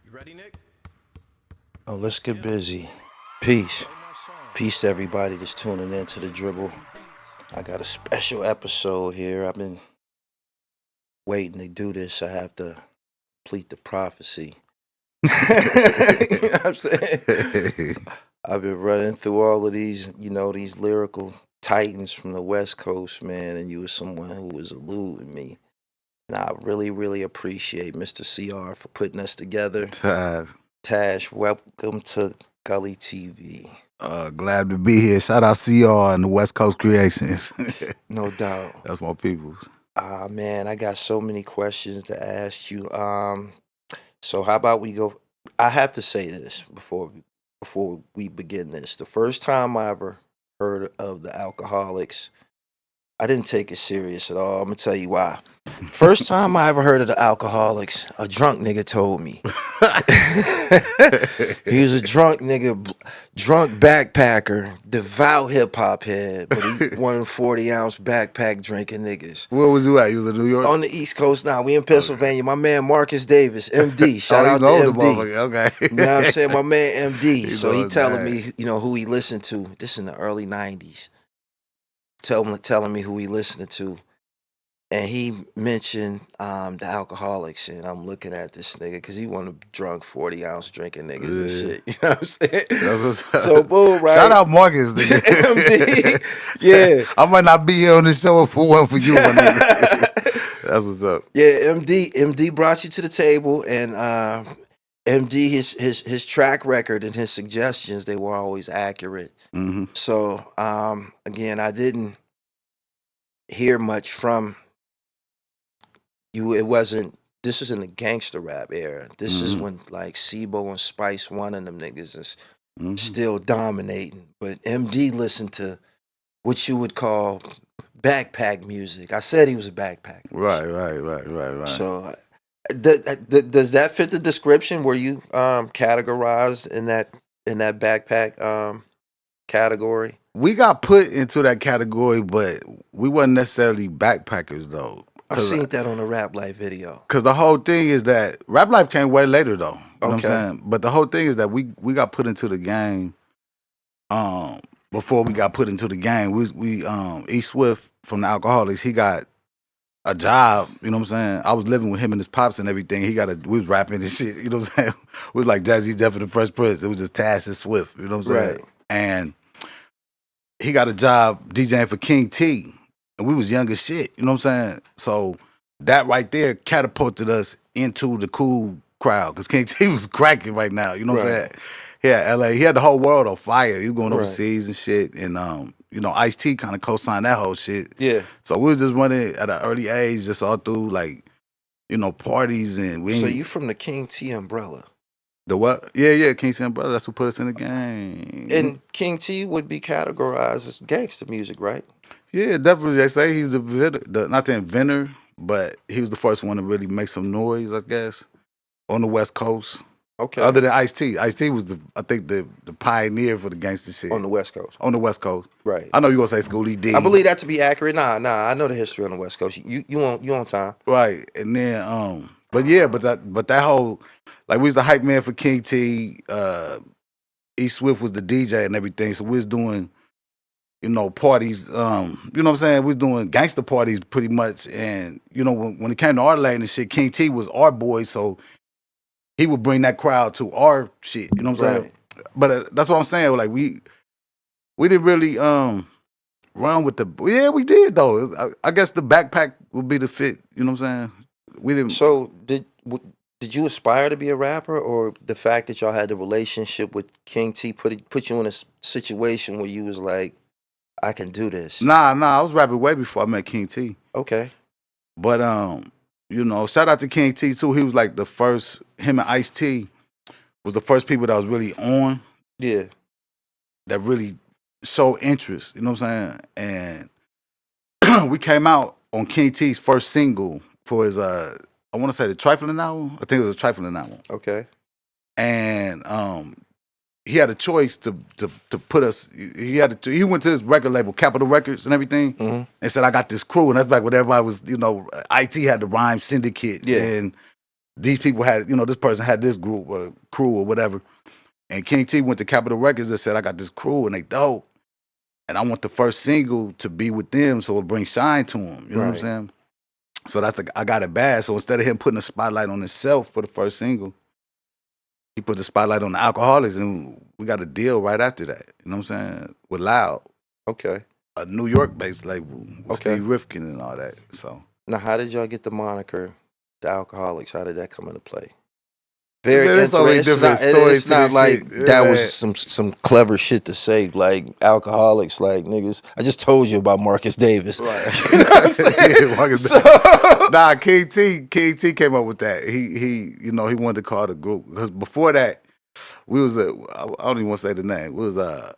You ready, Nick? Oh, let's get busy. Peace. Peace to everybody that's tuning in to the dribble. I got a special episode here. I've been waiting to do this. I have to complete the prophecy. You know what I'm saying? I've been running through all of these, these lyrical titans from the West Coast, man, and you were someone who was eluding me. And I really, really appreciate Mr. CR for putting us together. Tash, welcome to Gully TV. Glad to be here. Shout out CR and the West Coast Creations. No doubt. That's my peoples. Man, I got so many questions to ask you. So how about we go? I have to say this before we begin this. The first time I ever heard of the Alcoholics, I didn't take it serious at all. I'm gonna tell you why. First time I ever heard of the Alcoholics, a drunk nigga told me. He was a drunk nigga, drunk backpacker, devout hip hop head, but he one of the 40-ounce backpack drinking niggas. Where was you at? You was in New York? On the East Coast now. We in Pennsylvania. My man Marcus Davis, MD. Shout out to the MD. Okay. You know what I'm saying? My man MD. So he knows telling that. me, who he listened to. This in the early 90s. Telling me who he listened to. And he mentioned the Alcoholics, and I'm looking at this nigga because he one of the drunk 40-ounce drinking niggas and shit. You know what I'm saying? So boom, right? Shout out Marcus, nigga. MD. Yeah. I might not be here on the show if it wasn't for you, my nigga. That's what's up. Yeah, MD brought you to the table, and MD his track record and his suggestions, they were always accurate. Mm-hmm. So again, I didn't hear much from you. It wasn't. This was in the gangster rap era. This is when like Sibo and Spice One and them niggas is still dominating. But MD listened to what you would call backpack music. I said he was a backpacker. Right. So does that fit the description? Were you categorized in that backpack category? We got put into that category, but we wasn't necessarily backpackers though. I seen that on a Rap Life video. Cause the whole thing is that Rap Life came way later though. You know what I'm Okay. saying? But the whole thing is that we got put into the game. Before we got put into the game, we E Swift from the Alcoholics, he got a job. You know what I'm saying? I was living with him and his pops and everything. We was rapping and shit. You know what I'm saying? It was like Jazzy Jeff and the Fresh Prince. It was just Tash and Swift. You know what I'm saying? Right. And he got a job DJing for King T. And we was young as shit, you know what I'm saying? So that right there catapulted us into the cool crowd because King T was cracking right now, you know what I'm saying? Yeah, LA, he had the whole world on fire. He was going overseas and shit. And, Ice-T kind of co-signed that whole shit. Yeah. So we was just running at an early age, just all through like, parties and So you from the King T umbrella? The what? Yeah, King T umbrella. That's who put us in the game. And King T would be categorized as gangster music, right? Yeah, definitely. They say he's not the inventor, but he was the first one to really make some noise, I guess, on the West Coast. Okay. Other than Ice-T. Ice-T was the pioneer for the gangster shit. On the West Coast. On the West Coast. Right. I know you gonna say Schoolie D. I believe that to be accurate. Nah, I know the history on the West Coast. You on time. Right. And then but that whole, like, we was the hype man for King T, E Swift was the DJ and everything. So we was doing parties, you know what I'm saying? We was doing gangster parties pretty much. And, when it came to our lane and shit, King T was our boy, so he would bring that crowd to our shit, you know what I'm saying? But that's what I'm saying, like, we didn't really run with yeah, we did though. I guess the backpack would be the fit, you know what I'm saying? We didn't. So did you aspire to be a rapper, or the fact that y'all had the relationship with King T put you in a situation where you was like, I can do this? Nah, I was rapping way before I met King T. Okay. But shout out to King T too. He was like the first. Him and Ice-T was the first people that was really on. Yeah. That really showed interest. You know what I'm saying? And we came out on King T's first single for his I want to say the Trifling album. I think it was a Trifling album. Okay. And he had a choice to put us. He went to his record label, Capitol Records, and everything, and said, "I got this crew." And that's back when everybody was, IT had the Rhyme Syndicate, and these people had, you know, this person had this group or crew or whatever. And King T went to Capitol Records and said, I got this crew and they dope. And I want the first single to be with them so it brings shine to them. You know what I'm saying? So that's I got it bad. So instead of him putting a spotlight on himself for the first single, he put the spotlight on the Alcoholics, and we got a deal right after that. You know what I'm saying? With Loud. Okay. A New York-based label with Steve Rifkin and all that. So now, how did y'all get the moniker, the Alcoholics? How did that come into play? Very There's so many different stories. It's not like that was some clever shit to say, like alcoholics, like niggas. I just told you about Marcus Davis. Right. You know what I'm saying? Nah, King T came up with that. He you know, he wanted to call the group because before that, we was I don't even want to say the name. It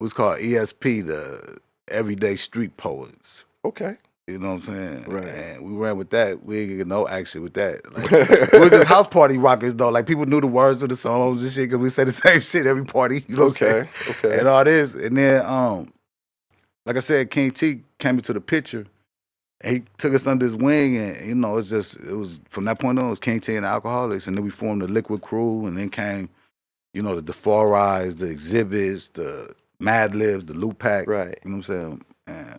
was called ESP, the Everyday Street Poets. Okay. You know what I'm saying? Right. And we ran with that. We didn't get no action with that. Like, we was just house party rockers, though. Like, people knew the words of the songs and shit because we say the same shit every party. You know what I'm saying? Okay. And all this. And then, like I said, King T came into the picture. And he took us under his wing. And, you know, it was, from that point on, it was King T and the Alcoholics. And then we formed the Liquid Crew. And then came, you know, the Four the Exhibits, the Mad Libs, the Loop Pack. Right. You know what I'm saying? And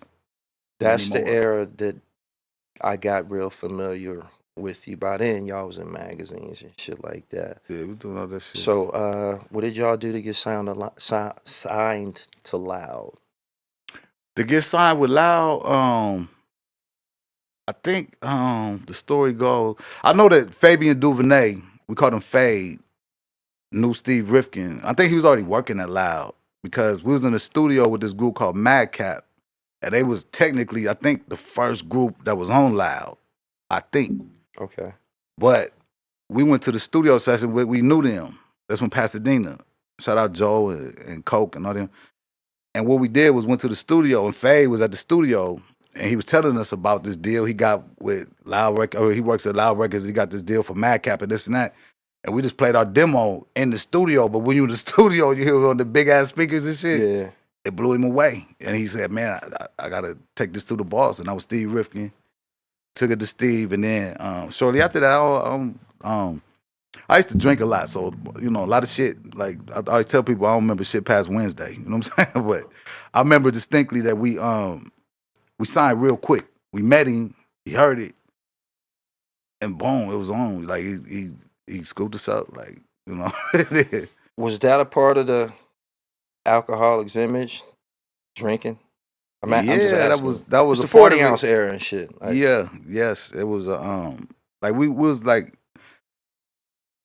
that's the era that I got real familiar with you. By then, y'all was in magazines and shit like that. Yeah, we doing all that shit. So, what did y'all do to get signed to Loud? To get signed with Loud, I think the story goes. I know that Fabian Duvernay, we called him Fade, knew Steve Rifkin. I think he was already working at Loud because we was in the studio with this group called Madcap. And they was technically, I think, the first group that was on Loud. I think. Okay. But we went to the studio session where we knew them. That's from Pasadena. Shout out Joe and Coke and all them. And what we did was went to the studio, and Faye was at the studio, and he was telling us about this deal he got with Loud Records, or he works at Loud Records, he got this deal for Madcap and this and that. And we just played our demo in the studio, but when you in the studio, you hear it on the big-ass speakers and shit. Yeah. It blew him away. And he said, man, I got to take this to the boss. And I was Steve Rifkin. Took it to Steve. And then shortly after that, I used to drink a lot. So, you know, a lot of shit. Like, I always tell people I don't remember shit past Wednesday. You know what I'm saying? But I remember distinctly that we signed real quick. We met him. He heard it. And boom, it was on. Like, he scooped us up. Like, you know. Was that a part of the Alcoholics image, drinking? That was the 40-ounce era and shit. Like, yes, it was like we was like,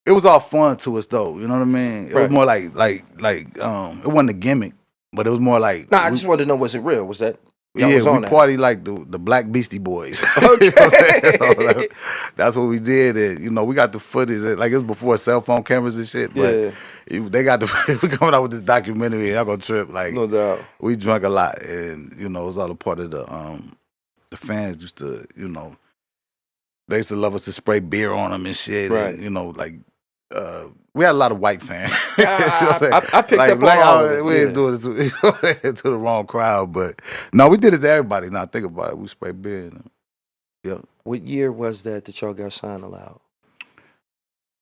it was all fun to us though. You know what I mean? It was more like it wasn't a gimmick, but it was more like. Nah, I just wanted to know, was it real? Was that? We party like the Black Beastie Boys. Okay. So that's what we did. And, you know, we got the footage. Like, it was before cell phone cameras and shit. But they got we coming out with this documentary. Y'all gonna trip. Like, no doubt. We drank a lot. And, you know, it was all a part of the fans used to, you know, they used to love us to spray beer on them and shit. Right. And, you know, like, we had a lot of white fans. I picked up on all of it. We didn't do it to the wrong crowd, but no, we did it to everybody. Now think about it, we sprayed beer. Yeah. What year was that y'all got signed to Loud?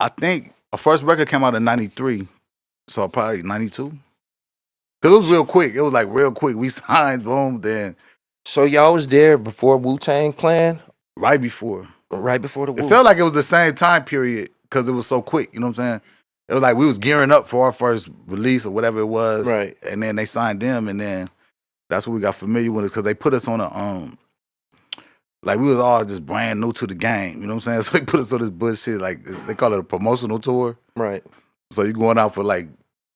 I think our first record came out in '93, so probably '92. Cause it was real quick. It was like real quick. We signed, boom, then. So y'all was there before Wu Tang Clan? Right before. Right before the Wu. It felt like it was the same time period because it was so quick. You know what I'm saying? It was like we was gearing up for our first release or whatever it was. Right. And then they signed them, and then that's what we got familiar with us because they put us on a like we was all just brand new to the game. You know what I'm saying? So they put us on this bullshit, like they call it a promotional tour. Right. So you going out for like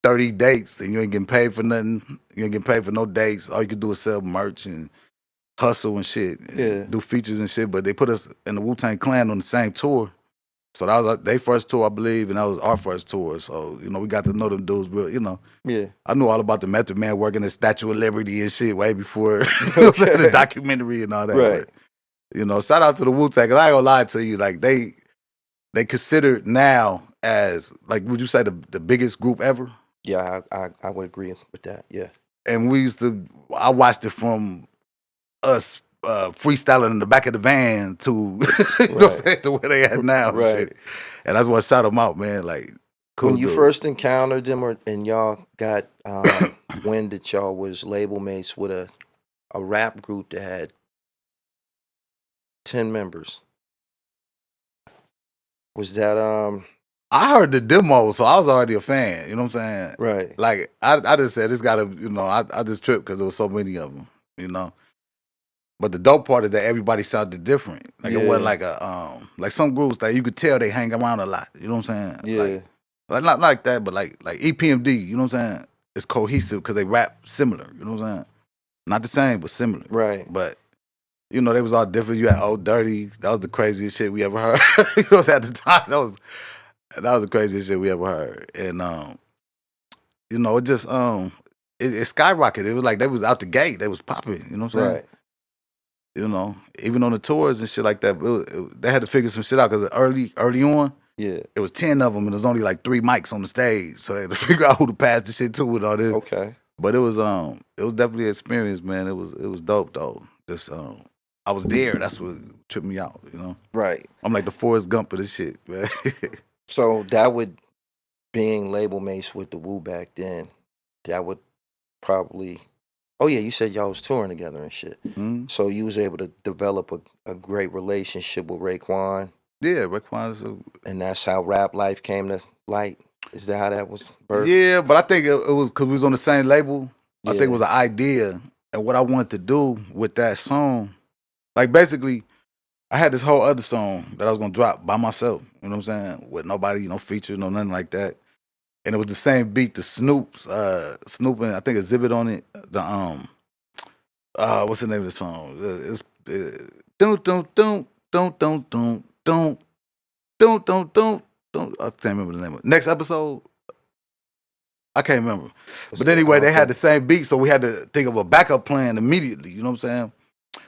30 dates and you ain't getting paid for nothing. You ain't getting paid for no dates. All you can do is sell merch and hustle and shit. And do features and shit. But they put us in the Wu Tang Clan on the same tour. So that was their first tour, I believe, and that was our first tour. So, you know, we got to know them dudes real, you know. Yeah. I knew all about the Method Man working at Statue of Liberty and shit way before the documentary and all that. Right. But, you know, shout out to the Wu-Tang, because I ain't gonna lie to you, like, they considered now as, like, would you say the biggest group ever? Yeah, I would agree with that, yeah. And I watched it from us freestyling in the back of the van to you know what I'm saying, to where they at now and shit. And that's what shot them out, man. Like, cool when you dude. first encountered them, and y'all got wind that y'all was label mates with a rap group that had 10 members. Was that I heard the demo, so I was already a fan. You know what I'm saying? right? Like I just said, it's gotta, you know, I just tripped because there was so many of them. You know. But the dope part is that everybody sounded different. Like it wasn't like a like some groups that you could tell they hang around a lot. You know what I'm saying? Yeah. Like not like that, but like EPMD. You know what I'm saying? It's cohesive because they rap similar. You know what I'm saying? Not the same, but similar. Right. But you know, they was all different. You had Old Dirty. That was the craziest shit we ever heard. You know, at the time, that was the craziest shit we ever heard. And you know, it just it skyrocketed. It was like they was out the gate. They was popping. You know what I'm saying? Right. You know, even on the tours and shit like that, they had to figure some shit out because early on, it was 10 of them and there's only like 3 mics on the stage, so they had to figure out who to pass the shit to with all this. Okay. But it was definitely an experience, man. It was dope though. Just I was there. That's what tripped me out. You know, Right. I'm like the Forrest Gump of this shit, man. So that would, being label mates with the Wu back then, that would probably. Oh yeah, you said y'all was touring together and shit. Mm-hmm. So you was able to develop a great relationship with Raekwon. Yeah, Raekwon's and that's how Rap Life came to light. Is that how that was birthed? Yeah, but I think it was because we was on the same label. Yeah. I think it was an idea, and what I wanted to do with that song, like basically, I had this whole other song that I was gonna drop by myself. You know what I'm saying? With nobody, you know, featured, no nothing like that. And it was the same beat, the Snoop and I think Exhibit on it. The what's the name of the song? It's don't. I can't remember the name of it. Next episode, I can't remember. But anyway, they had the same beat, so we had to think of a backup plan immediately. You know what I'm saying?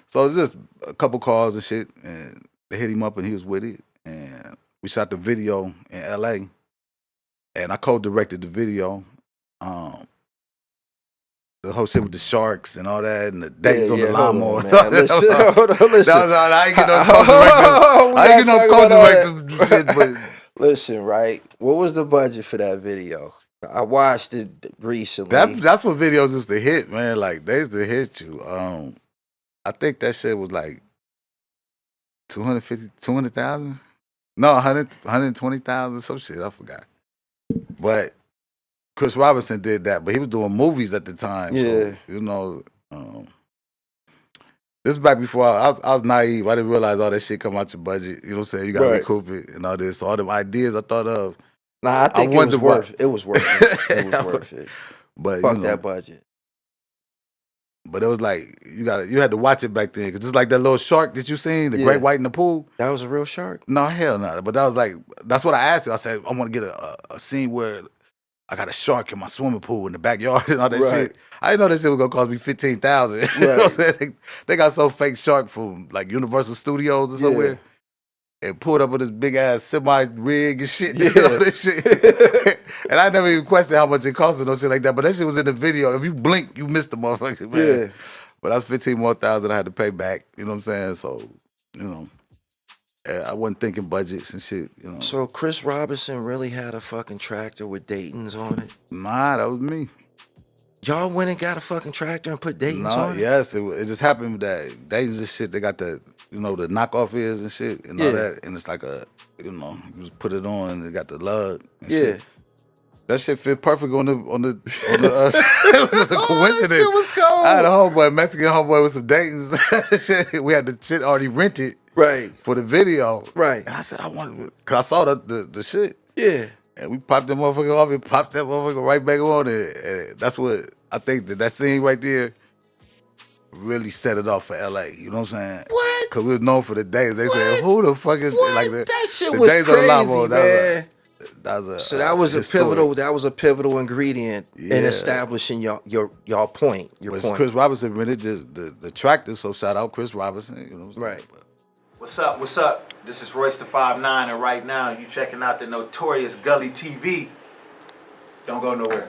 So it was just a couple calls and shit, and they hit him up, and he was with it. And we shot the video in L.A. And I co-directed the video. The whole shit with the sharks and all that, and the dates on the lawnmower. Listen. I ain't get no co-director shit, but listen, right? What was the budget for that video? I watched it recently. That's what videos used to hit, man. Like they used to hit you. I think that shit was like 200,000? No, 120,000, some shit. I forgot. But Chris Robinson did that, but he was doing movies at the time. Yeah. So, you know, this is back before I was naive. I didn't realize all that shit come out your budget. You know what I'm saying? You got to recoup it and all this. So all them ideas I thought of. Nah, I think it was worth it. It was worth it. It was worth it. But fuck that budget. But it was like you had to watch it back then, because just like that little shark that you seen, the great white in the pool. That was a real shark? No, hell no. But that was like, that's what I asked you. I said I want to get a scene where I got a shark in my swimming pool in the backyard and all that shit. I didn't know that shit was gonna cost me $15,000. Right. You know what I'm saying? They got some fake shark from like Universal Studios or somewhere, and pulled up with this big ass semi rig and shit. You know, this shit. And I never even questioned how much it cost or no shit like that. But that shit was in the video. If you blink, you missed the motherfucker, man. Yeah. But that's $15,000 more I had to pay back. You know what I'm saying? So, you know, I wasn't thinking budgets and shit. You know. So Chris Robinson really had a fucking tractor with Dayton's on it? Nah, that was me. Y'all went and got a fucking tractor and put Dayton's on it? Yes, it just happened that Dayton's and shit, they got the, you know, the knockoff ears and shit and all that. And it's like a, you know, you just put it on and it got the lug and shit. That shit fit perfect on the it was just a coincidence. That shit was cold. I had a homeboy, Mexican homeboy with some Dayton's. We had the shit already rented for the video. Right. And I said, I wanted, because I saw the shit. Yeah. And we popped that motherfucker off and popped that motherfucker right back on it. And that's what I think that scene right there really set it off for LA. You know what I'm saying? What? Because we was known for the days. They said, who the fuck is like that shit was crazy, man. That was a pivotal ingredient in establishing y'all point. Chris Robinson really just the tractor. So shout out Chris Robinson. You know what I'm saying? Right. What's up? This is Royce the 5'9", and right now you checking out the notorious Gully TV. Don't go nowhere.